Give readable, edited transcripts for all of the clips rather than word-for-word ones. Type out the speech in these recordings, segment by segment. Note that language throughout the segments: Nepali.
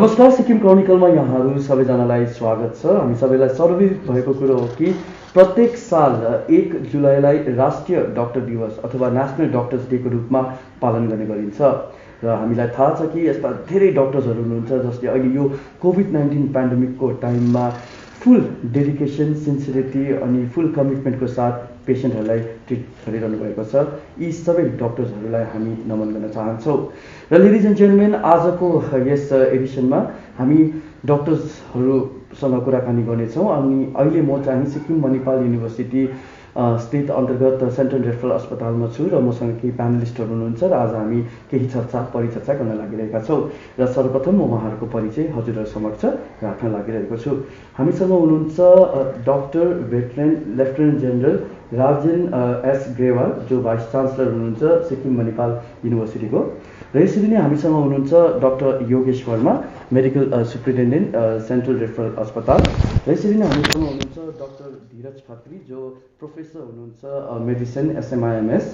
नमस्कार, सिक्किम क्रोनिकलमा यहाँहरू सबैजनालाई स्वागत छ। हामी सबैलाई सर्वविदित भएको कुरो हो कि प्रत्येक साल 1 जुलाईलाई राष्ट्रिय डाक्टर दिवस अथवा नेसनल डक्टर्स डेको रूपमा पालन गर्ने गरिन्छ। र हामीलाई थाहा छ कि यस्ता धेरै डक्टर्सहरू हुनुहुन्छ जसले अहिले यो कोभिड-19 पेन्डेमिकको टाइममा फुल डेडिकेसन, सिन्सियरिटी अनि फुल कमिटमेन्टको साथ पेसेन्टहरूलाई ट्रिट गरिरहनु भएको छ। यी सबै डक्टर्सहरूलाई हामी नमन गर्न चाहन्छौँ। र लेडिज एन्ड जेन्टलमेन, आजको यस एडिसनमा हामी डक्टर्सहरूसँग कुराकानी गर्नेछौँ। अनि अहिले म चाहिँ सिक्किम मणिपाल युनिभर्सिटी स्थित अन्तर्गत सेन्ट्रल रेफरल अस्पतालमा छु र मसँग केही प्यानलिस्टहरू हुनुहुन्छ र आज हामी केही परिचर्चा गर्न लागिरहेका छौँ। र सर्वप्रथम म उहाँहरूको परिचय हजुरहरू समक्ष राख्न लागिरहेको छु। हामीसँग हुनुहुन्छ doctor veteran lieutenant general Rajen S Grewal, जो भाइस चान्सलर हुनुहुन्छ सिक्किम मणिपाल युनिभर्सिटीको। र यसरी नै हामीसँग हुनुहुन्छ doctor Yogesh Varma, medical superintendent central referral अस्पताल। र यसरी नै हामीसँग हुनुहुन्छ डाक्टर धीरज खत्री, जो प्रोफेसर हुनुहुन्छ मेडिसिन एसएमआइएमएस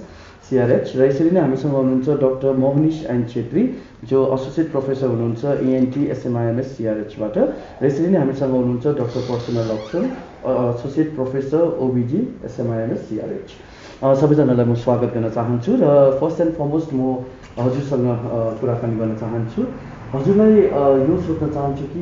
सिआरएच। र यसरी नै हामीसँग हुनुहुन्छ डाक्टर मोहनिश एन छेत्री, जो एसोसिएट प्रोफेसर हुनुहुन्छ इएनटी एसएमआइएमएस सिआरएचबाट। र यसरी नै हामीसँग हुनुहुन्छ डाक्टर पर्सुना लक्सन, एसोसिएट प्रोफेसर ओबिजी एसएमआइएमएस सिआरएच। सबैजनालाई म स्वागत गर्न चाहन्छु। र फर्स्ट एन्ड फरमोस्ट म हजुरसँग कुराकानी गर्न चाहन्छु। हजुरलाई यो सोध्न चाहन्छु कि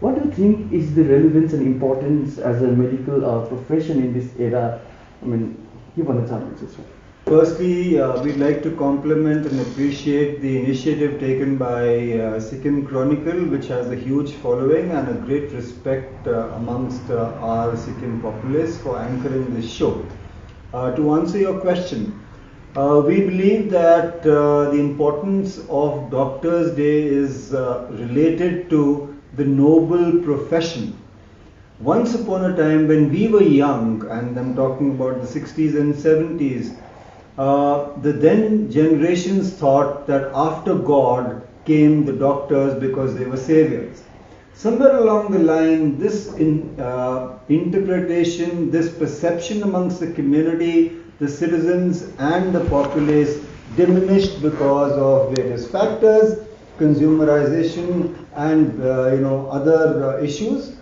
what do you think is the relevance and importance as a medical profession in this era? I mean, के भन्न चाहनुहुन्छ sir? Firstly, we'd like to compliment and appreciate the initiative taken by Sikkim Chronicle, which has a huge following and a great respect amongst our Sikkim populace for anchoring this show. To answer your question, we believe that the importance of Doctors' Day is related to the noble profession. Once upon a time when we were young, and I'm talking about the 60s and 70s, the then generations thought that after God came the doctors because they were saviors. Somewhere along the line, this interpretation, this perception amongst the community, the citizens and the populace diminished because of various factors, consumerization and other issues.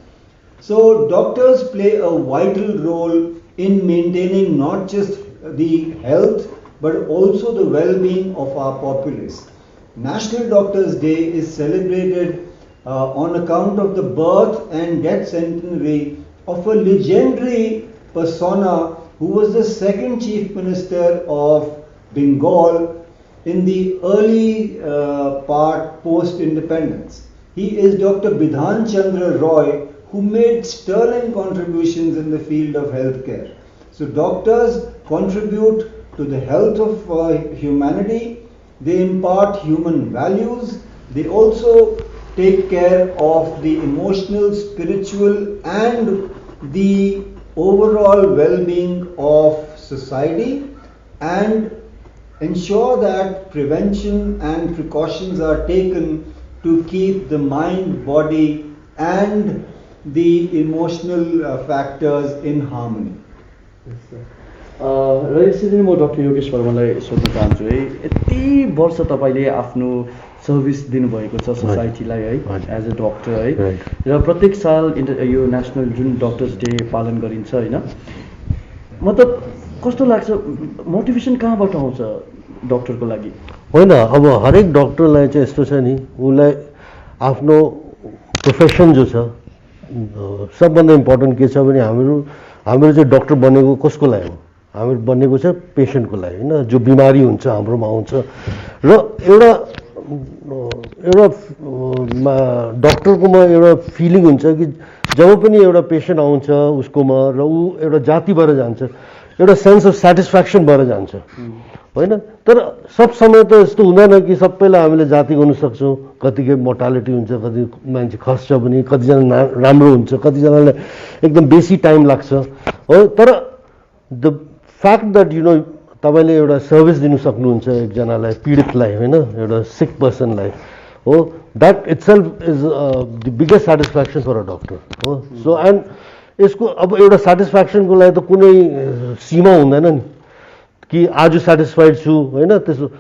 So doctors play a vital role in maintaining not just the health but also the well-being of our populace. National Doctors' Day is celebrated on account of the birth and death centenary of a legendary persona who was the second Chief Minister of Bengal in the early part post-independence. He is Dr. Bidhan Chandra Roy, who made sterling contributions in the field of healthcare. So doctors contribute to the health of humanity, they impart human values, they also take care of the emotional, spiritual and the overall well-being of society, and ensure that prevention and precautions are taken to keep the mind, body and the emotional factors in harmony. र यसरी म डाक्टर योगेश वर्मालाई सोध्न चाहन्छु है, यति वर्ष तपाईँले आफ्नो सर्भिस दिनुभएको छ सोसाइटीलाई है, एज अ डक्टर है, र प्रत्येक साल यो नेसनल जुन डक्टर्स डे पालन गरिन्छ होइन, मतलब कस्तो लाग्छ, मोटिभेसन कहाँबाट आउँछ डक्टरको लागि? होइन, अब हरेक डक्टरलाई चाहिँ यस्तो छ नि, उसलाई आफ्नो प्रोफेसन जो छ, सबभन्दा इम्पोर्टेन्ट के छ भने हाम्रो चाहिँ डक्टर बनेको कसको लागि हो? हाम्रो बनेको छ पेसेन्टको लागि होइन, जो बिमारी हुन्छ हाम्रोमा आउँछ। र एउटा डक्टरकोमा एउटा फिलिङ हुन्छ कि जब पनि एउटा पेसेन्ट आउँछ उसकोमा र ऊ एउटा जाति भएर जान्छ, एउटा सेन्स अफ सेटिस्फ्याक्सन भएर जान्छ होइन। तर सब समय त यस्तो हुँदैन कि सबैलाई हामीले जाति गर्नु सक्छौँ। कतिकै मोर्टालिटी हुन्छ, कति मान्छे खस्छ पनि, कतिजना राम्रो हुन्छ, कतिजनालाई एकदम बेसी टाइम लाग्छ हो। तर द फ्याक्ट द्याट तपाईँले एउटा सर्भिस दिनु सक्नुहुन्छ एकजनालाई, पीडितलाई होइन, एउटा सिक पर्सनलाई हो, that itself is the biggest satisfaction for a doctor हो। सो एन्ड यसको अब एउटा सेटिस्फ्याक्सनको लागि त कुनै सीमा हुँदैन नि कि आज सेटिस्फाइड छु होइन, त्यसो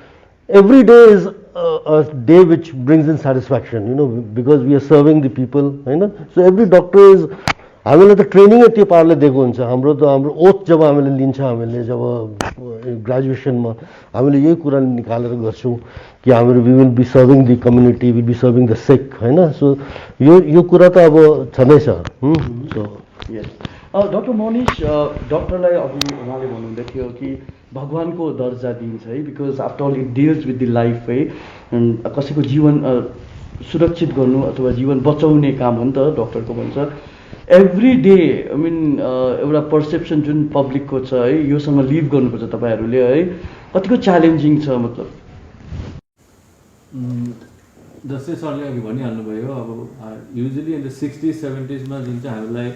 every day is a day which brings in satisfaction, because we are serving the people, so every doctor is, हामीले त ट्रेनिङै त्यो पाराले दिएको हुन्छ। हाम्रो ओथ जब हामीले लिन्छ, हामीले जब ग्रेजुएसनमा हामीले यही कुरा निकालेर गर्छौँ कि हाम्रो we will be serving the community, will be serving the sick, होइन। सो यो कुरा त अब छँदैछ। सो डक्टर मनिष, डक्टरलाई अघि उहाँले भन्नुहुँदै थियो कि भगवानको दर्जा दिन्छ है, because after all it deals with the life है, कसैको जीवन सुरक्षित गर्नु अथवा जीवन बचाउने काम हो नि त डक्टरको भन्छ। एभ्री डे आई मिन एउटा पर्सेप्सन जुन पब्लिकको छ है, योसँग लिभ गर्नुपर्छ तपाईँहरूले है, कतिको च्यालेन्जिङ छ मतलब? जस्तै सरले अघि भनिहाल्नुभयो, अब usually in the 60s 70s मा जुन चाहिँ हामीलाई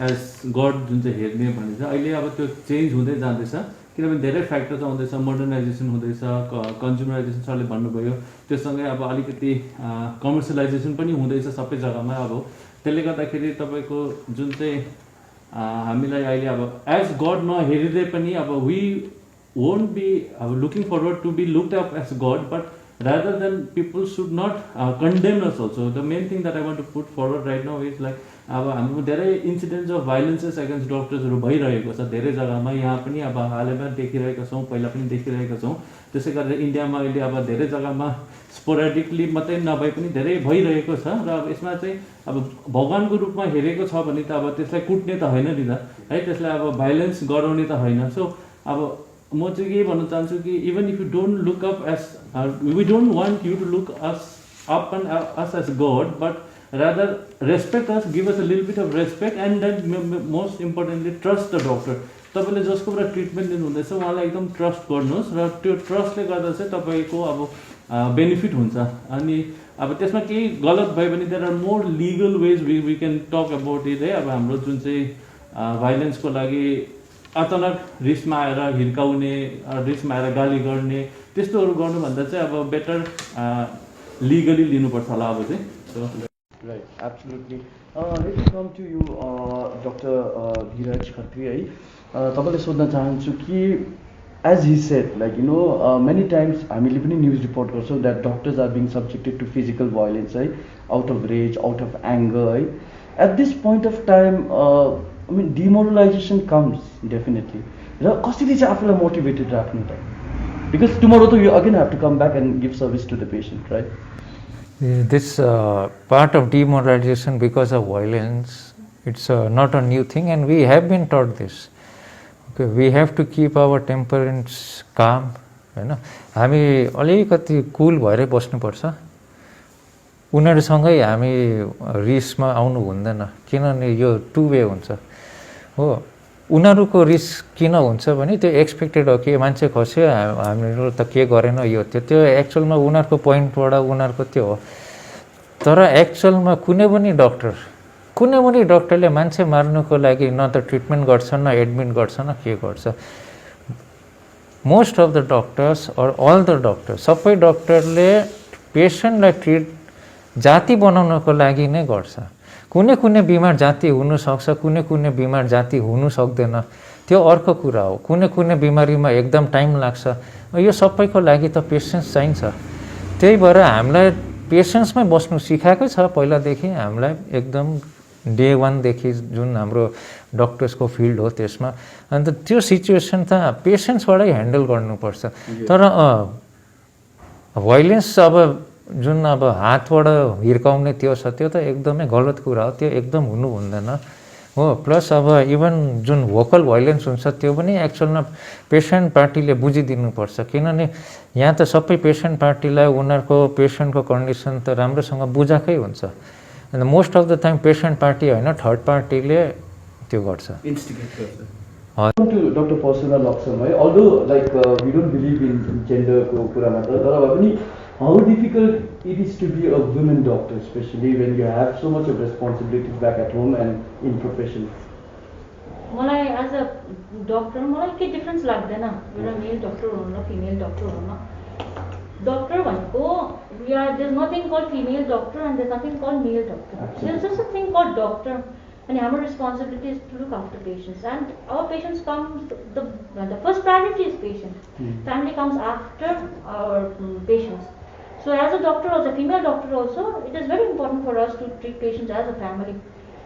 एज गड जुन चाहिँ हेर्ने भनिन्छ, अहिले अब त्यो चेन्ज हुँदै जाँदैछ, किनभने धेरै फ्याक्टर्स आउँदैछ, मोडर्नाइजेसन हुँदैछ, कन्ज्युमराइजेसन सरले भन्नुभयो, त्योसँगै अब अलिकति कमर्सियलाइजेसन पनि हुँदैछ सबै जग्गामा। अब त्यसले गर्दाखेरि तपाईँको जुन चाहिँ हामीलाई अहिले अब एज गड नहेरिँदै पनि अब वी वोन्ट बी अब looking forward to be looked up as god, but rather than people should not condemn us also. The main thing that I want to put forward right now is like अब हाम्रो धेरै इन्सिडेन्ट्स अफ भाइलेन्सेस एगेन्स्ट डक्टर्सहरू भइरहेको छ धेरै जग्गामा, यहाँ पनि अब हालैमा देखिरहेका छौँ, पहिला पनि देखिरहेका छौँ। त्यसै गरेर इन्डियामा अहिले अब धेरै जग्गामा स्पोरेडिकली मात्रै नभए पनि धेरै भइरहेको छ। र अब यसमा चाहिँ अब भगवानको रूपमा हेरेको छ भने त अब त्यसलाई कुट्ने त होइन नि त है, त्यसलाई अब भाइलेन्स गराउने त होइन। सो अब म चाहिँ के भन्न चाहन्छु कि even if you don't look up as, we don't want you to look up and us as god, but rather respect us, give us a little bit of respect, and then most importantly trust the doctor. तपाईँले जसको कुरा ट्रिटमेन्ट दिनुहुँदैछ उहाँलाई एकदम ट्रस्ट गर्नुहोस्, र त्यो ट्रस्टले गर्दा चाहिँ तपाईँको अब बेनिफिट हुन्छ। अनि अब त्यसमा केही गलत भयो भने there are more legal ways we can talk about it है। अब हाम्रो जुन चाहिँ भाइलेन्सको लागि अचानक रिसमा आएर हिर्काउने, रिसमा आएर गाली गर्ने, त्यस्तोहरू गर्नुभन्दा चाहिँ अब बेटर लिगली लिनुपर्छ होला अब चाहिँ। So Right, absolutely. Let me come to you, Dr. Dheeraj Khatri है। तपाईँले सोध्न चाहन्छु कि as he said, like many times हामीले पनि न्युज रिपोर्ट गर्छौँ that doctors are being subjected to physical violence है, out of rage, out of anger है। At this point of time, I mean demoralization comes definitely। र कसरी चाहिँ आफूलाई मोटिभेटेड राख्नु त? Because tomorrow you again have to come back and give service to the patient, right? This part of demoralization because of violence, it's not a new thing, and we have been taught this. Okay, we have to keep our temperament calm, हैन। हामी अलिकति कुल भएरै बस्नुपर्छ, उनीहरूसँगै हामी रिसमा आउनु हुँदैन, किनभने यो टु वे हुन्छ हो। उनीहरूको रिस किन हुन्छ भने त्यो एक्सपेक्टेड हो कि मान्छे खस्यो, हामीहरू त के गरेन यो त्यो एक्चुअलमा उनीहरूको पोइन्टबाट उनीहरूको त्यो हो। तर एक्चुअलमा कुनै पनि डक्टरले मान्छे मार्नुको लागि न त ट्रिटमेन्ट गर्छ, न एडमिट गर्छ, न के गर्छ। Most of the doctors or all the doctors, सबै डक्टरले पेसेन्टलाई जाति बनाउनको लागि नै गर्छ। कुनै बिमार जाति हुनसक्छ, कुनै बिमार जाति हुनु सक्दैन, त्यो अर्को कुरा हो। कुनै बिमारीमा एकदम टाइम लाग्छ, यो सबैको लागि त पेसेन्स चाहिन्छ। त्यही भएर हामीलाई पेसेन्समै बस्नु सिकाएको छ पहिलादेखि, हामीलाई एकदम डे 1 देखि जुन हाम्रो डक्टर्सको फिल्ड हो त्यसमा। अन्त त्यो सिचुएसन त पेसेन्सबाटै ह्यान्डल गर्नुपर्छ। तर भाइलेन्स अब जुन अब हातबाट हिर्काउने त्यो छ, त्यो त एकदमै गलत कुरा हो, त्यो एकदम हुनु हुँदैन हो। प्लस अब इभन जुन भोकल भाइलेन्स हुन्छ त्यो पनि एक्चुअलमा पेसेन्ट पार्टीले बुझिदिनुपर्छ, किनभने यहाँ त सबै पेसेन्ट पार्टीलाई उनीहरूको पेसेन्टको कन्डिसन त राम्रोसँग बुझाएकै हुन्छ। अन्त most of the time patient party होइन, थर्ड पार्टीले त्यो गर्छ, इन्स्टिगेट गर्छ। डक्टर पर्सुना लक्ष्म है, although like we don't believe in जेन्डरको कुरामा त, तर भए पनि how difficult it is to be a women doctor, especially when you have so much of responsibilities back at home and in profession? मलाई एज अ डक्टर मलाई के डिफरेन्स लाग्दैन एउटा मेल डक्टर हुनु र फिमेल डक्टर हुनु। डक्टर भनेको we are there is nothing called female doctor and there is nothing called male doctor, there is just a thing called doctor. अनि हाम्रो responsibility is to look after patients, and our patients comes the first priority is patient, family comes after our patients. So as a doctor, as a female doctor also, it is very important for us to treat patients as a family.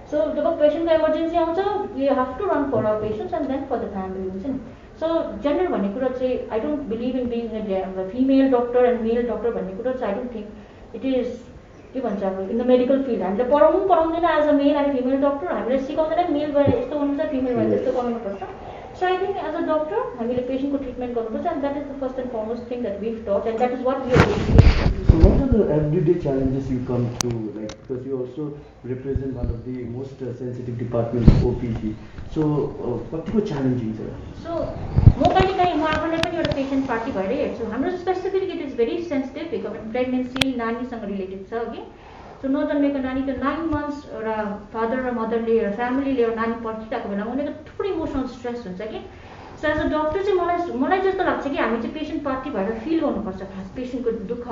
So the patient emergency also, we have to run for our patients and then for the family. So gender भन्ने कुरा चाहिँ I don't believe in being a female doctor and male doctor भन्ने कुरा चाहिँ I don't think it is के भन्छ अब in the medical field हामीले पढाउँदैन as a male and female doctor हामीले सिकाउँदैन मेल भएर यस्तो गर्नुपर्छ फिमेल भएर यस्तो गर्नुपर्छ. So I think as a doctor हामीले पेशेन्टको ट्रिटमेन्ट गर्नुपर्छ and that is the first and foremost thing that we've taught and that is what we are doing. So what are the everyday challenges you come through, like, because you also represent one of the most sensitive departments of OPG. So कतिको challenging छ? So म कहिलेकाहीँ म आफूलाई पनि एउटा पेशेन्ट पार्टी भएर हेर्छु. हाम्रो specifically it is very sensitive because pregnancy नानीसँग रिलेटेड छ कि. सो नजन्मेको नानी त 9 months एउटा फादर र मदरले एउटा फ्यामिलीले एउटा नानी पर्खिरहेको बेलामा उनीहरूको थुप्रै इमोसनल स्ट्रेस हुन्छ कि. सो एज अ डक्टर चाहिँ मलाई जस्तो लाग्छ कि हामी चाहिँ पेशेन्ट पार्टी भएर फिल गर्नुपर्छ खास पेशेन्टको दुःख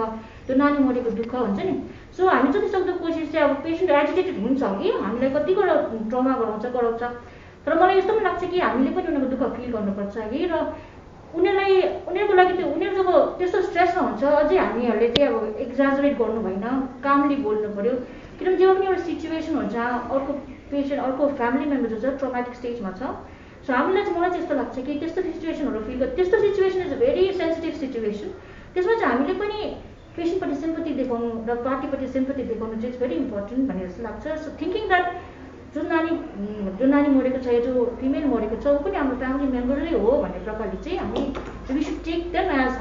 त्यो नानी मरेको दुःख हुन्छ नि. सो हामी जति सक्दो कोसिस चाहिँ अब पेशेन्ट एजिटेटेड हुन्छ कि हामीलाई कतिवटा ट्रमा गराउँछ तर मलाई यस्तो पनि लाग्छ कि हामीले पनि उनीहरूको दुःख फिल गर्नुपर्छ कि र उनीहरूको लागि त्यो उनीहरू जब त्यस्तो स्ट्रेसमा हुन्छ अझै हामीहरूले चाहिँ अब एक्जाजरेट गर्नु भएन कामली बोल्नु पऱ्यो किनभने जब पनि एउटा सिचुएसन हुन्छ अर्को पेसेन्ट अर्को फ्यामिली मेम्बर जो छ ट्रोमेटिक स्टेजमा छ. सो हामीलाई चाहिँ मलाई चाहिँ यस्तो लाग्छ कि त्यस्तो सिचुएसनहरू फिल त्यस्तो situation is a very sensitive situation. त्यसमा चाहिँ हामीले पनि पेसेन्टपट्टि सिम्पथी देखाउनु र पार्टीपट्टि सिम्पथी देखाउनु चाहिँ इट्स भेरी इम्पोर्टेन्ट भन्ने जस्तो लाग्छ. सो थिङ्किङ द्याट जो नानी मरेको छ जो फिमेल मरेको छ ऊ पनि हाम्रो फ्यामिली मेम्बरै हो भन्ने प्रकारले चाहिँ हामी we should take them as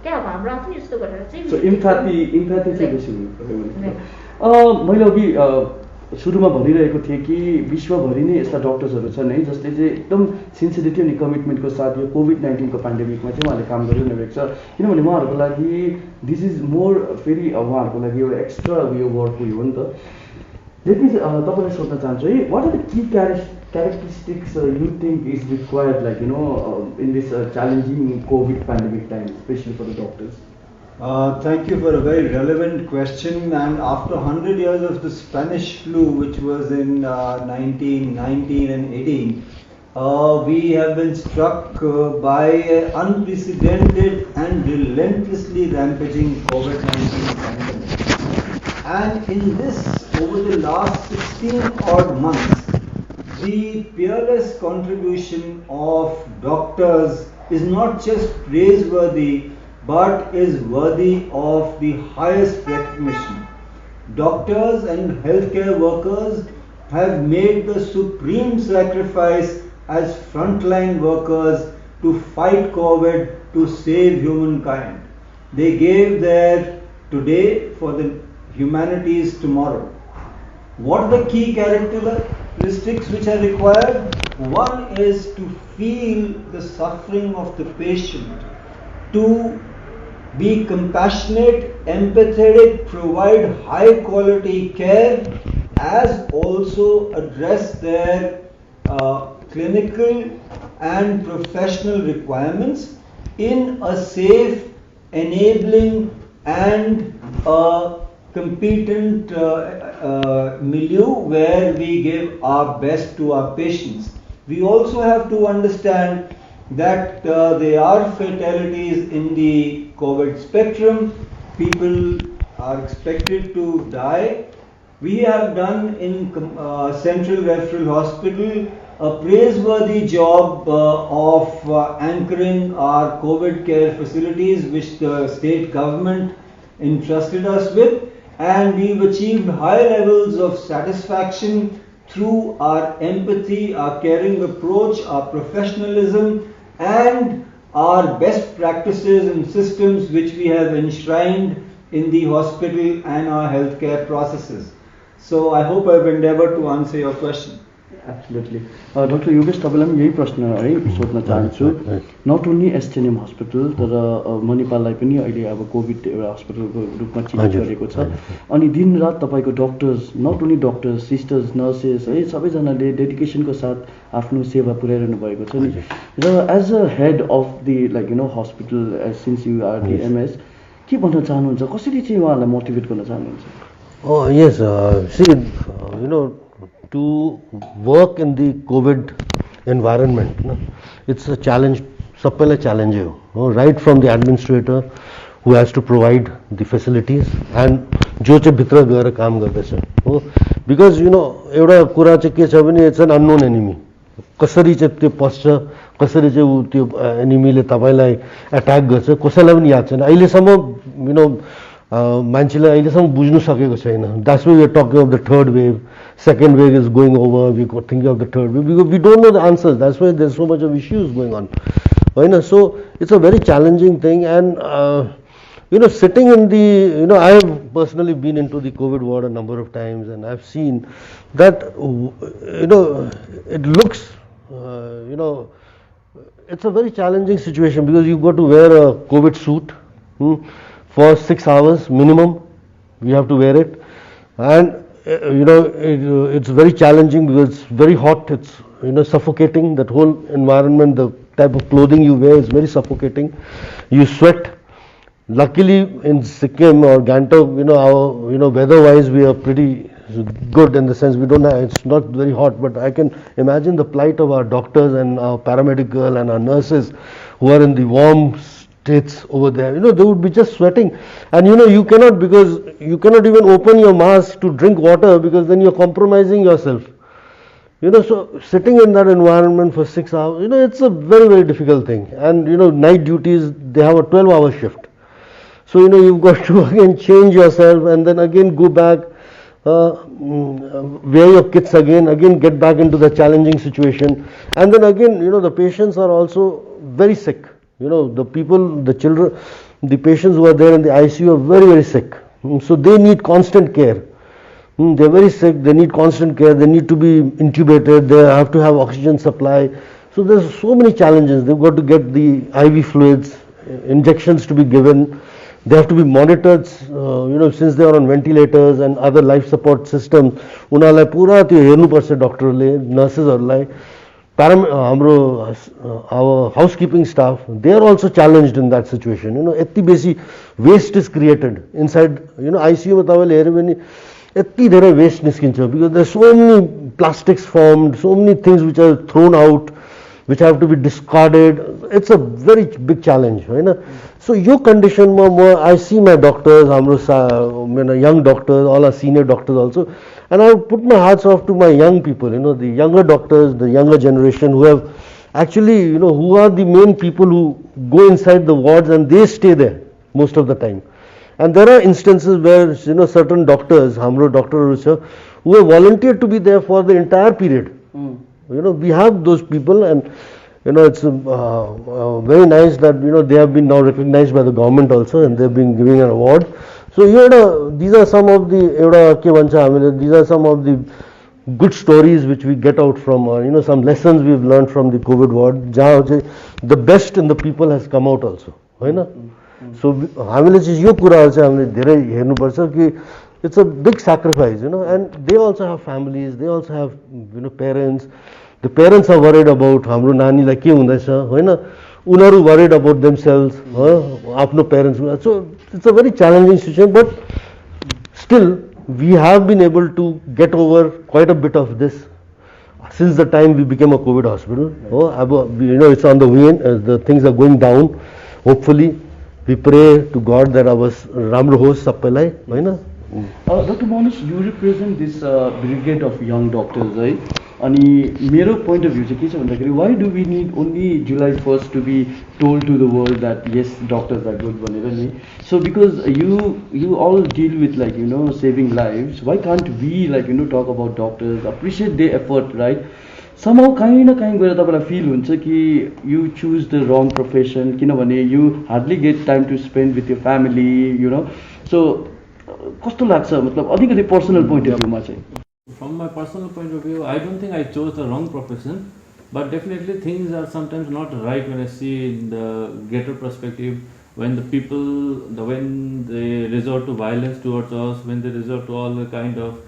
क्या अब हाम्रो आफ्नो यस्तो गरेर चाहिँ सो इम्प्याथी चाहिँ बेसी हुनु. मैले अघि सुरुमा भनिरहेको थिएँ कि विश्वभरि नै यस्ता डक्टर्सहरू छन् है जसले चाहिँ एकदम सिन्सिरिटी अनि कमिटमेन्टको साथ यो कोभिड-19को पेन्डेमिकमा चाहिँ उहाँले काम गरिरहेको छ. किनभने उहाँहरूको लागि दिस इज मोर फेरि उहाँहरूको लागि एउटा एक्स्ट्रा उयो वर्क उयो हो नि त. तपाईँलाई सोध्न चाहन्छु है what are the key characteristics you think is required, like, you know, in this challenging COVID pandemic time, especially for the doctors? Thank you for a very relevant question. And after 100 years of the Spanish flu, which was in 1919 and 18, we have been struck by an unprecedented and relentlessly rampaging COVID-19 pandemic. And in this, over the last 16 odd months, the peerless contribution of doctors is not just praiseworthy, but is worthy of the highest recognition. Doctors and healthcare workers have made the supreme sacrifice as frontline workers to fight COVID, to save humankind. They gave their today for the humanity's tomorrow. What are the key characteristics which are required? One is to feel the suffering of the patient, to be compassionate, empathetic, provide high quality care, as also address their clinical and professional requirements in a safe, enabling and competent milieu where we give our best to our patients. We also have to understand that there are fatalities in the COVID spectrum. People are expected to die. We have done in Central Referral Hospital a praiseworthy job of anchoring our COVID care facilities, which the state government entrusted us with, and we've achieved high levels of satisfaction through our empathy, our caring approach, our professionalism, and our best practices and systems which we have enshrined in the hospital and our healthcare processes. So I hope I've endeavored to answer your question. Absolutely. Dr. Yogesh, तपाईँलाई पनि यही प्रश्न है सोध्न चाहन्छु. नट ओन्ली एसटिएनएम हस्पिटल तर मणिपाललाई पनि अहिले अब कोभिड एउटा हस्पिटलको रूपमा चिन्हित गरेको छ. अनि दिनरात तपाईँको doctors, not only doctors, sisters, nurses है सबैजनाले डेडिकेसनको साथ आफ्नो सेवा पुर्याइरहनु भएको छ नि. र as a head of the like you know hospital since you are the MS, के भन्न चाहनुहुन्छ, कसरी चाहिँ उहाँहरूलाई मोटिभेट गर्न चाहनुहुन्छ? Yes, see, you know, to work in the COVID environment, no, it's a challenge, सबैलाई challenge हो, right from the administrator who has to provide the facilities and जो चाहिँ भित्र गएर काम गर्दैछ हो बिकज यु नो एउटा कुरा चाहिँ के छ भने इट्स एन अननोन एनिमी कसरी चाहिँ त्यो पस्छ कसरी चाहिँ ऊ त्यो एनिमीले तपाईँलाई एट्याक गर्छ कसैलाई पनि याद छैन अहिलेसम्म यु नो मान्छेले अहिलेसम्म बुझ्नु सकेको छैन that's why we are talking of the third wave second wave is going over we thinking of the third wave because we don't know the answers that's why there so much of issues going on होइन so it's a very challenging thing and you know, sitting in the, you know, I have personally been into the COVID ward a number of times and I've seen that, you know, it looks, you know, it's a very challenging situation because you've got to wear a COVID suit for 6 hours minimum, you have to wear it and, you know, it's very challenging because it's very hot, it's, you know, suffocating, that whole environment, the type of clothing you wear is very suffocating, you sweat. Luckily in Sikkim or Gangtok, you know, our, you know, weather-wise we are pretty good in the sense we don't have, it's not very hot, but I can imagine the plight of our doctors and our paramedic girl and our nurses who are in the warm states over there. You know, they would be just sweating, and you know, you cannot, because you cannot even open your mask to drink water because then you're compromising yourself. You know, so sitting in that environment for 6 hours, you know, it's a very, very difficult thing. And you know, night duties, they have a 12-hour shift. So, you know, you've got to again change yourself and then again go back, wear your kits again get back into the challenging situation. And then again, you know, the patients are also very sick. You know, the people, the children, the patients who are there in the ICU are very, very sick. So they need constant care. They're very sick, they need constant care, they need to be intubated, they have to have oxygen supply. So there's so many challenges. They've got to get the IV fluids, injections to be given. They have to be monitored, you know, since they are on ventilators and other life support systems. उनीहरूलाई पुरा त्यो हेर्नुपर्छ डक्टरले नर्सेसहरूलाई हाम्रो our housekeeping staff, they are also challenged in that situation. You know, यति बेसी waste is created inside, you know, ICU मा तपाईँले हेर्यो भने यति धेरै waste निस्किन्छ because there are so many plastics formed, so many things which are thrown out, which have to be discarded. It's a very big challenge, होइन. So your condition I see my doctors, हाम्रो young doctors, all our senior doctors also, and I put my hats off to my young people, you know, the younger doctors, the younger generation who have actually, you know, who are the main people who go inside the wards and they stay there most of the time. And there are instances where, you know, certain doctors, हाम्रो doctors who have volunteered to be there for the entire period. You know, we have those people, and you know, it's very nice that, you know, they have been now recognized by the government also, and they've been giving an award. So you know, these are some of the these are some of the good stories which we get out from, you know, some lessons we've learned from the COVID ward. The best in the people has come out also, होइन. So हामीले चाहिँ यो कुराहरू चाहिँ हामीले धेरै हेर्नुपर्छ कि it's a big sacrifice, you know, and they also have families, they also have, you know, parents. The parents are worried about हाम्रो नानीलाई के हुँदैछ, होइन. उनीहरू worried about themselves, आफ्नो parents. So it's a very challenging situation, but still we have been able to get over quite a bit of this since the time we became a COVID hospital. You know, it's on the way, the things are going down. Hopefully, we pray to God that our राम्रो होस् सबैलाई, होइन. Dr. Monish, you represent this brigade of young doctors, right? अनि मेरो point of view चाहिँ के छ भन्दाखेरि, why do we need only July 1st to be told to the world that yes, doctors are good भनेर नि? So because you all deal with, like, you know, saving lives, why can't we, like, you know, talk about doctors, appreciate their effort, right? Somehow काहीँ न काहीँ गएर तपाईँलाई feel हुन्छ कि you choose the wrong profession, किनभने you hardly get time to spend with your family, you know. So कस्तो लाग्छ, मतलब अलिकति पर्सनल पोइन्ट अफ भ्यूमा चाहिँ? From my personal point of view, I don't think I chose the wrong profession, but definitely things are sometimes not right when I see in the greater perspective, when the people, when they resort to violence towards us, when they resort to all the kind of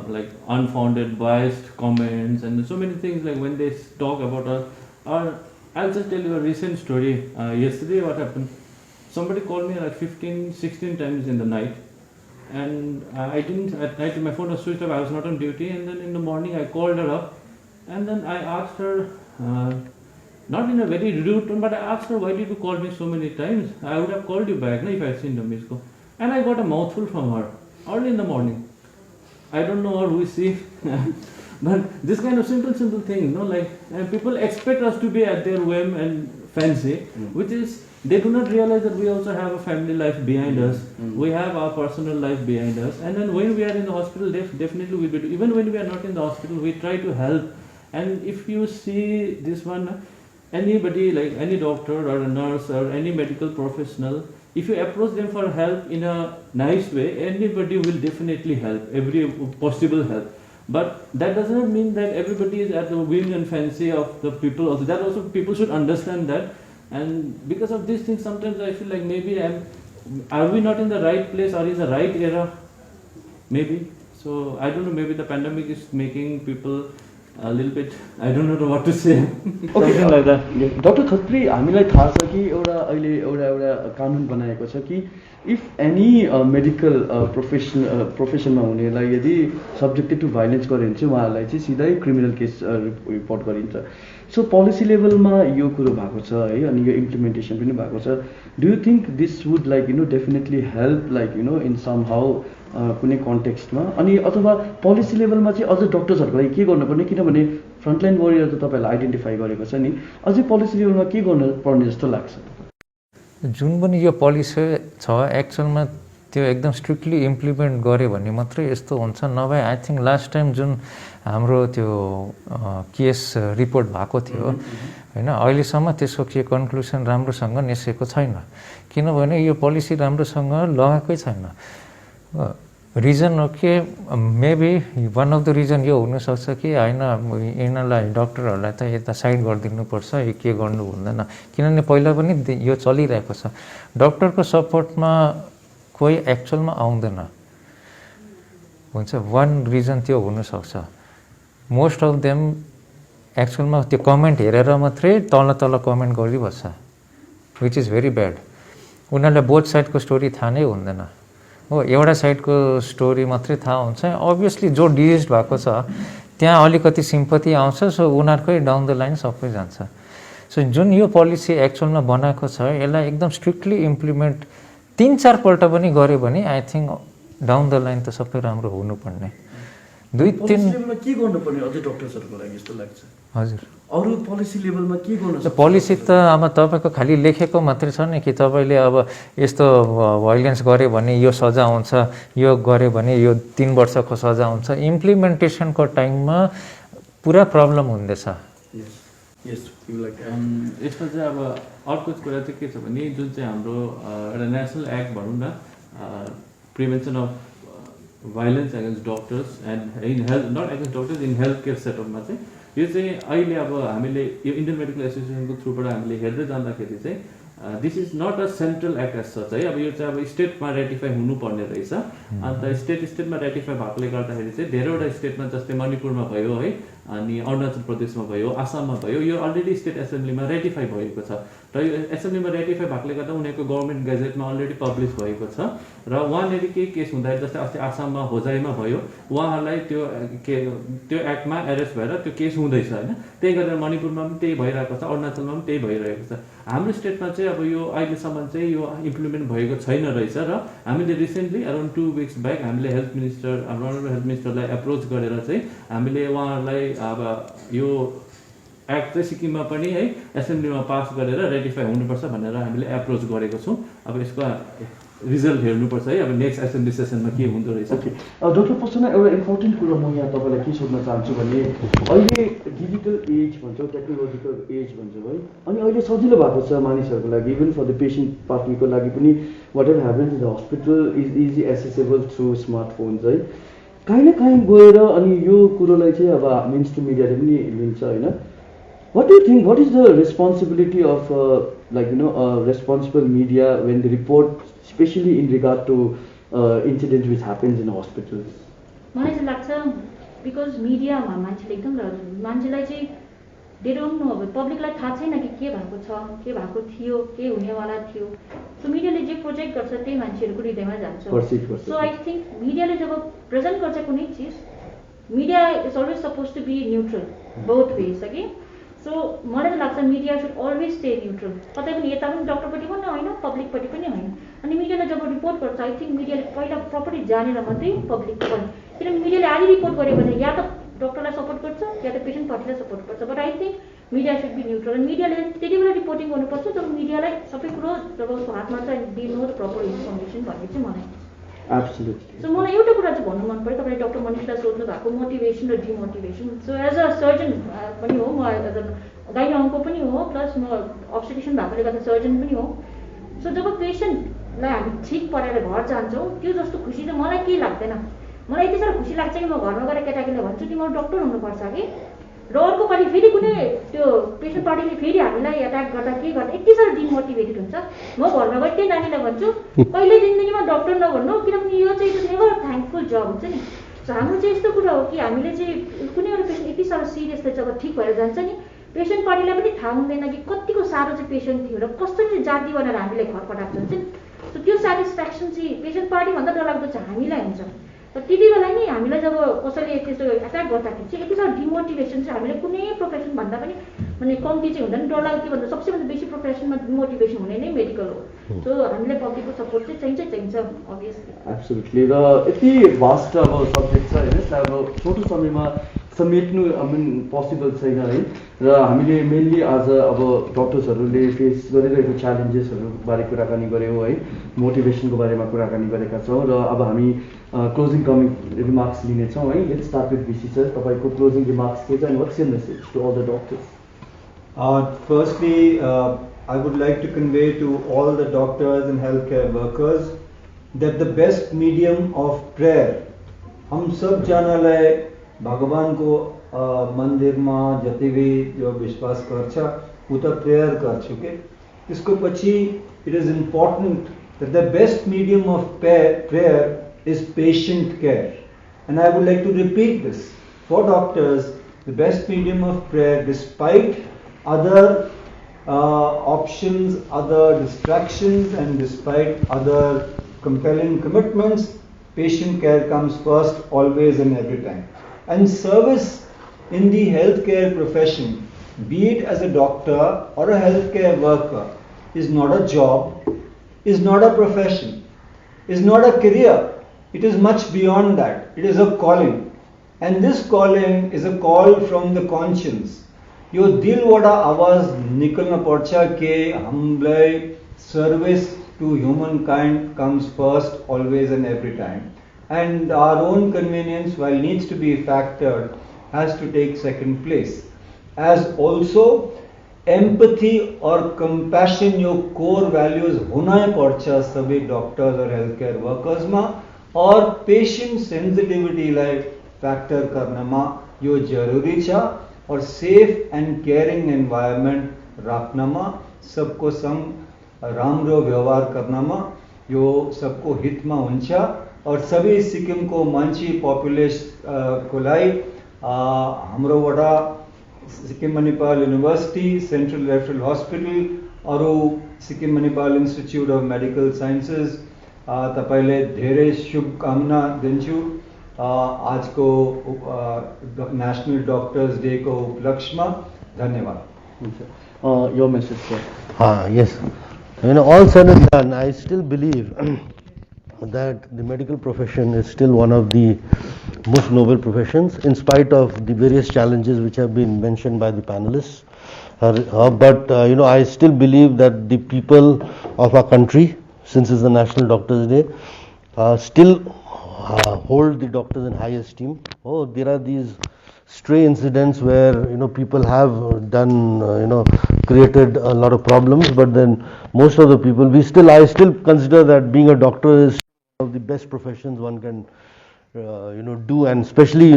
like unfounded biased comments and so many things, like when they talk about us. Or I'll just tell you a recent story. Yesterday what happened, somebody called me like 15-16 times in the night, and I didn't, at night my phone was switched off, I was not on duty, and then in the morning I called her up, and then I asked her, not in a very rude tone, but I asked her, why did you call me so many times? I would have called you back if I had seen the missed call. And I got a mouthful from her early in the morning. I don't know what we see, but this kind of simple thing, like, and people expect us to be at their whim and fancy, which is, they do not realize that we also have a family life behind us. We have our personal life behind us, and then when we are in the hospital, definitely we will. Even when we are not in the hospital, we try to help. And if you see this one, anybody, like any doctor or a nurse or any medical professional, if you approach them for help in a nice way, anybody will definitely help, every possible help. But that does not mean that everybody is at the whim and fancy of the people also. That also people should understand that. And because of these things, sometimes I feel like maybe are we not in the right place or in the right era? Maybe. So I don't know, maybe the pandemic is making people a little bit, I don't know what to say. Okay, like that. Dr. Khatri, हामीलाई थाहा छ कि एउटा कानुन बनाएको छ कि इफ एनी मेडिकल प्रोफेसनमा हुनेलाई यदि सब्जेक्टेड टु भाइलेन्स गर्यो भने चाहिँ उहाँहरूलाई चाहिँ सिधै क्रिमिनल केस रिपोर्ट गरिन्छ. सो पोलिसी लेभलमा यो कुरो भएको छ है, अनि यो इम्प्लिमेन्टेसन पनि भएको छ. Do you think this would like definitely help like in somehow कुनै कन्टेक्स्टमा, अनि अथवा पोलिसी लेभलमा चाहिँ अझ डक्टर्सहरूको लागि के गर्नुपर्ने, किनभने फ्रन्टलाइन वरियर त तपाईँहरूलाई आइडेन्टिफाई गरेको छ नि, अझै पोलिसी लेभलमा के गर्नुपर्ने जस्तो लाग्छ? जुन पनि यो पोलिसी छ एक्चुअलमा त्यो एकदम स्ट्रिक्टली इम्प्लिमेन्ट गऱ्यो भने मात्रै यस्तो हुन्छ. नभए आई थिङ्क लास्ट टाइम जुन हाम्रो त्यो केस रिपोर्ट भएको थियो होइन, अहिलेसम्म त्यसको के कन्क्लुसन राम्रोसँग निस्केको छैन, किनभने यो पोलिसी राम्रोसँग लगाएकै छैन. रिजन हो कि maybe one of the reason यो हुनसक्छ कि होइन यिनीहरूलाई डक्टरहरूलाई त यता साइड गरिदिनुपर्छ, यो के गर्नु हुँदैन, किनभने पहिला पनि यो चलिरहेको छ. डक्टरको सपोर्टमा कोही एक्चुअलमा आउँदैन हुन्छ, वान रिजन त्यो हुनसक्छ. मोस्ट अफ देम एक्चुअलमा त्यो कमेन्ट हेरेर मात्रै तल कमेन्ट गरिबस्छ, विच इज भेरी ब्याड. उनीहरूलाई बोथ साइडको स्टोरी थाहा नै हुँदैन हो, एउटा साइडको स्टोरी मात्रै थाहा हुन्छ. अभियसली जो डिजिज भएको छ त्यहाँ अलिकति सिम्पथी आउँछ, सो उनीहरूकै डाउन द लाइन सबै जान्छ. सो जुन यो पोलिसी एक्चुअलमा बनाएको छ यसलाई एकदम स्ट्रिक्टली इम्प्लिमेन्ट 3-4 पल्ट पनि गऱ्यो भने I think down the line त सबै राम्रो हुनुपर्ने. 2-3 लेभलमा के गर्नुपर्ने अझै डक्टर्सहरूको लागि जस्तो लाग्छ? हजुर, अरू पोलिसी लेभलमा के गर्नु? पोलिसी त अब तपाईँको खालि लेखेको मात्रै छ नि कि तपाईँले अब यस्तो भाइलेन्स गऱ्यो भने यो सजा हुन्छ, यो गऱ्यो भने यो 3 वर्षको सजा हुन्छ. इम्प्लिमेन्टेसनको टाइममा पुरा प्रब्लम हुँदैछ. यसमा चाहिँ अब अर्को कुरा चाहिँ के छ भने जुन चाहिँ हाम्रो एउटा नेसनल एक्ट भनौँ न, prevention of violence against doctors and in health, not against doctors, in health care सेटअपमा चाहिँ यो चाहिँ अहिले अब हामीले यो इन्डियन मेडिकल एसोसिएसनको थ्रुबाट हामीले हेर्दै जाँदाखेरि चाहिँ this is not a central act as such है. अब यो चाहिँ अब स्टेटमा रेटिफाई हुनुपर्ने रहेछ. अन्त स्टेटमा रेटिफाई भएकोले गर्दाखेरि चाहिँ धेरैवटा स्टेटमा, जस्तै मणिपुरमा भयो है, अनि अरुणाचल प्रदेशमा भयो, आसाममा भयो, यो अलरेडी स्टेट एसेम्ब्लीमा रेटिफाई भएको छ. र यो एसेम्ब्लीमा रेटिफाई भएकोले गर्दा उनीहरूको गभर्मेन्ट गेजेटमा अलरेडी पब्लिस भएको छ. र उहाँनिर केही केस हुँदाखेरि, जस्तै अस्ति आसाममा होजाईमा भयो, उहाँहरूलाई त्यो एक्टमा एरेस्ट भएर त्यो केस हुँदैछ होइन. त्यही गरेर मणिपुरमा पनि त्यही भइरहेको छ, अरुणाचलमा पनि त्यही भइरहेको छ. हाम्रो स्टेटमा चाहिँ अब यो अहिलेसम्म चाहिँ यो इम्प्लिमेन्ट भएको छैन रहेछ. र हामीले रिसेन्टली अराउन्ड 2 weeks ब्याक हामीले हेल्थ मिनिस्टरलाई एप्रोच गरेर चाहिँ हामीले उहाँहरूलाई अब यो एक्ट चाहिँ सिक्किममा पनि है एसेम्ब्लीमा पास गरेर रेटिफाई हुनुपर्छ भनेर हामीले एप्रोच गरेको छौँ. अब यसको रिजल्ट हेर्नुपर्छ है, अब नेक्स्ट एसेम्ब्ली सेसनमा के हुँदो रहेछ. डक्टर प्रसन्न, एउटा इम्पोर्टेन्ट कुरो म यहाँ तपाईँलाई के सोध्न चाहन्छु भने अहिले डिजिटल एज भन्छौँ, टेक्नोलोजिकल एज भन्छौँ है, अनि अहिले सजिलो भएको छ मानिसहरूको लागि, इभन फर द पेसेन्ट पार्टीको लागि पनि whatever happens in the hospital is easy accessible through smartphones है. काहीँ न काहीँ गएर अनि यो कुरोलाई चाहिँ अब मेन स्ट्रिम मिडियाले पनि लिन्छ होइन. What do you think? What is the responsibility of responsible media when they report, especially in regard to incidents which happens in hospitals? मलाई चाहिँ लाग्छ बिकज मिडियामा मान्छेले एकदम मान्छेलाई चाहिँ दे डोन्ट नो, अब पब्लिकलाई थाहा छैन कि के भएको छ, के भएको थियो, के हुनेवाला थियो. सो मिडियाले जे प्रोजेक्ट गर्छ त्यही मान्छेहरूको हृदयमा जान्छ. सो आई थिङ्क मिडियाले जब प्रेजेन्ट गर्छ कुनै चिज, media is always suppose to be neutral both ways कि. सो मलाई त लाग्छ media should always stay neutral, कतै पनि यता पनि डक्टरपट्टि पनि होइन पब्लिकपट्टि पनि होइन। अनि मिडियाले जब रिपोर्ट गर्छ आई थिङ्क मिडियाले पहिला प्रपरली जानेर मात्रै पब्लिकको पनि, किनभने मिडियाले आधी रिपोर्ट गर्यो भने या त डक्टरलाई सपोर्ट गर्छ या त पेसेन्ट पार्टीलाई सपोर्ट गर्छ। But I think media should be neutral. अनि मिडियाले त्यति बेला रिपोर्टिङ गर्नुपर्छ जब मिडियालाई सबै कुरो जब उसको हातमा चाहिँ they know the proper information भन्ने चाहिँ मलाई। एब्सोल्युटली। सो मलाई एउटा कुरा चाहिँ भन्नु मन पऱ्यो, तपाईँले डक्टर मनिषलाई सोध्नु भएको मोटिभेसन र demotivation. So as a surgeon पनि हो, म एज अ गाइनो अङ्को पनि हो, प्लस म अब्स्टिट्रिसन भएकोले गर्दा सर्जन पनि हो। सो जब पेसेन्टलाई हामी ठिक परेर घर जान्छौँ त्यो जस्तो खुसी चाहिँ मलाई केही लाग्दैन। मलाई यति साह्रो खुसी लाग्छ कि म घरमा गएर केटाकेटीलाई भन्छु तिम्रो डक्टर हुनुपर्छ कि, र अर्को पालि फेरि कुनै त्यो पेसेन्ट पार्टीले फेरि हामीलाई एट्याक गर्दा के गर्दा यति साह्रो डिमोटिभेटेड हुन्छ। म घरमा गएर त्यही नानीलाई भन्छु कहिले जिन्दगीमा डक्टर नभन्नु, किनभने यो चाहिँ इट इज नेभर थ्याङ्कफुल जब हुन्छ नि। सो हाम्रो चाहिँ यस्तो कुरा हो कि हामीले चाहिँ कुनै एउटा पेसेन्ट यति साह्रो सिरियसली जब ठिक भएर जान्छ नि, पेसेन्ट पार्टीलाई पनि थाहा हुँदैन कि कतिको साह्रो चाहिँ पेसेन्ट थियो र कसरी जाति बनाएर हामीले घर पठाएको हुन्छ नि। सो त्यो सेटिस्फ्याक्सन चाहिँ पेसेन्ट पार्टीभन्दा डरलाग्दो चाहिँ हामीलाई हुन्छ। र त्यति बेला नि हामीलाई जब कसैले त्यस्तो एट्याक गर्दाखेरि चाहिँ यति साह्रो डिमोटिभेसन चाहिँ हामीले कुनै प्रोफेसन भन्दा पनि माने कम्ती चाहिँ हुँदैन। डरलाग्दो के भन्दा सबसे भन्दा बेसी प्रोफेसनमा डिमोटिभेसन हुने नै मेडिकल हो। सो हामीलाई पब्लिकको सपोर्ट चाहिँ चाहिन्छ अभियसली। एब्सोल्युटली। र यति भास्ट अब सब्जेक्ट छ होइन, यसलाई अब छोटो समयमा समेट्नु पोसिबल छैन है। र हामीले मेनली आज अब डक्टर्सहरूले फेस गरिरहेको च्यालेन्जेसहरूबारे कुराकानी गऱ्यौँ है, मोटिभेसनको बारेमा कुराकानी गरेका छौँ। र अब हामी क्लोजिङ रिमार्क्स लिनेछौँ है। Let's start with VC sir, तपाईँको क्लोजिङ रिमार्क्स के छ and what's your message to all the doctors? Firstly, I would like to convey to all the doctors and healthcare workers that the best medium of prayer, हम सब जनालाई भगवानको मन्दिरमा जति भी जो विश्वास गर्छ उ त प्रेयर गर्छु के त्यसको पछि it is important that the best medium of prayer is patient care. And I would like to repeat this for doctors, the best medium of prayer, despite other options, other distractions, and despite other compelling commitments, patient care comes first, always and every time. And service in the healthcare profession, be it as a doctor or a healthcare worker, is not a job, is not a profession, is not a career. It is much beyond that. It is a calling. And this calling is a call from the conscience. यो दिलबाट आवाज निकल्न पर्छ कि हामीलाई service to humankind comes first, always and every time. And our own convenience, while needs to be factored, has to take second place. As also, empathy or compassion यो core values हुनै पर्छ सबै doctors और healthcare workers मा, और patient sensitivity लाई factor गर्नमा यो जरुरी छ, और safe and caring environment राख्नमा, सबको संग राम्रो व्यवहार गर्नमा यो सबको हितमा हुन्छ, और सबै सिक्किमको मान्छे पपुलेसन को लागि हाम्रोबाट Sikkim Manipal university, central referral hospital और Sikkim Manipal institute of medical sciences तपाईले धेरै शुभकामना दिन्छु आज को नेशनल डॉक्टर्स डे को उपलक्ष्यमा। धन्यवाद। Your message, sir. Yes. All said and done, I still believe that the medical profession is still one of the most noble professions, in spite of the various challenges which have been mentioned by the panelists. But I still believe that the people of our country, since it's the National Doctors Day, still hold the doctors in high esteem. There are these stray incidents where people have done created a lot of problems, but then most of the people I still consider that being a doctor is one of the best professions one can do, and especially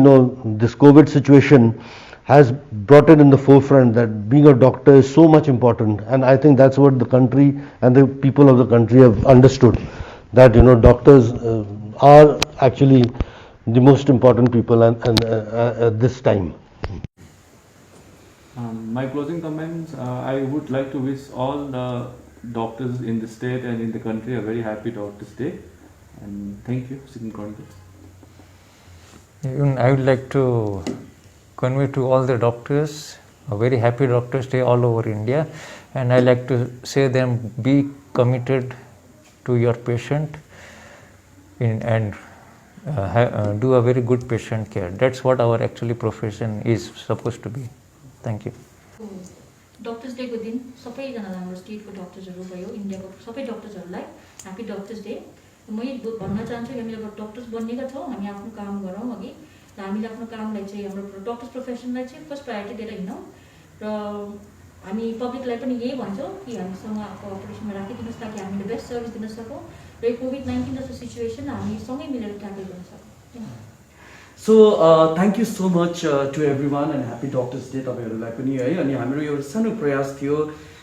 this COVID situation has brought it in the forefront that being a doctor is so much important, and I think that's what the country and the people of the country have understood, that doctors are actually the most important people and at this time. My closing comments, I would like to wish all the doctors in the state and in the country a very happy Doctors Day, and thank you, Sikkim Chronicle. I would like to convey to all the doctors a very happy Doctors Day all over India, and I like to say them, be committed to your patient and do a very good patient care. That's what our actually profession is supposed to be. Thank you. Doctors डेको दिन सबैजनालाई हाम्रो स्टेटको डक्टर्सहरू भयो, इन्डियाको सबै डक्टर्सहरूलाई ह्याप्पी डक्टर्स डे। म भन्न चाहन्छु हामी अब डक्टर्स बन्नेका छौँ, हामी आफ्नो काम गरौँ अघि र हामीले आफ्नो कामलाई चाहिँ हाम्रो डक्टर्स प्रोफेसनलाई चाहिँ फर्स्ट प्रायोरिटी दिएर हिँडौँ र हामी पब्लिकलाई पनि यही भन्छौँ कि हामीसँग कोअपरेसनमा राखिदिनुहोस् ताकि हामीले बेस्ट सर्भिस दिन सकौँ र यो कोभिड-19 जस्तो सिचुएसन हामी सँगै मिलेर ट्याकल गर्न सकौँ। So thank you so much to everyone and happy doctors day तपाईँहरूलाई पनि है। अनि हाम्रो एउटा सानो प्रयास थियो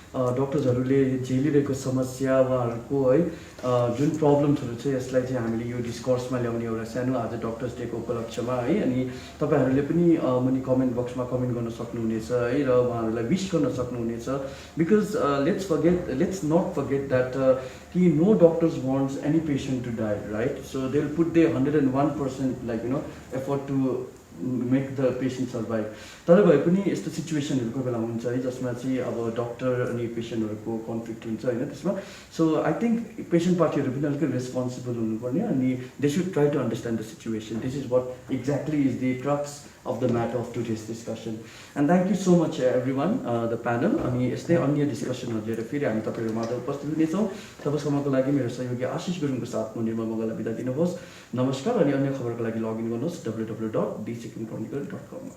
डक्टर्सहरूले झेलिरहेको समस्या उहाँहरूको है जुन प्रब्लम्सहरू छ यसलाई चाहिँ हामीले यो डिस्कर्समा ल्याउने एउटा सानो आज डक्टर्स डेको उपलक्ष्यमा है। अनि तपाईँहरूले पनि मुनि कमेन्ट बक्समा कमेन्ट गर्न सक्नुहुनेछ है र उहाँहरूलाई विश गर्न सक्नुहुनेछ because let's not forget that कि no doctors wants any patient to die right. So they will put they 101% like effort to make the patient survive. तर भए पनि यस्तो सिचुएसनहरू कोही बेला हुन्छ है जसमा चाहिँ अब डक्टर अनि पेसेन्टहरूको कन्फ्लिक्ट हुन्छ होइन त्यसमा। सो आई थिङ्क पेसेन्ट पार्टीहरू पनि अलिकति रेस्पोन्सिबल हुनुपर्ने अनि they should try to understand the situation. This is what exactly is the crux of the matter of today's discussion. And thank you so much everyone, the panel. अनि यस्तै अन्य डिस्कसनहरू लिएर फेरि हामी तपाईँहरू माझ उपस्थित हुनेछौँ। तबसम्मको लागि मेरो सहयोगी आशिष गुरुङको साथ म निर्मल मगरलाई बिदा दिनुहोस्। नमस्कार। अनि अन्य खबरको लागि लगइन गर्नुहोस् www.dsikimchronicle.com मा।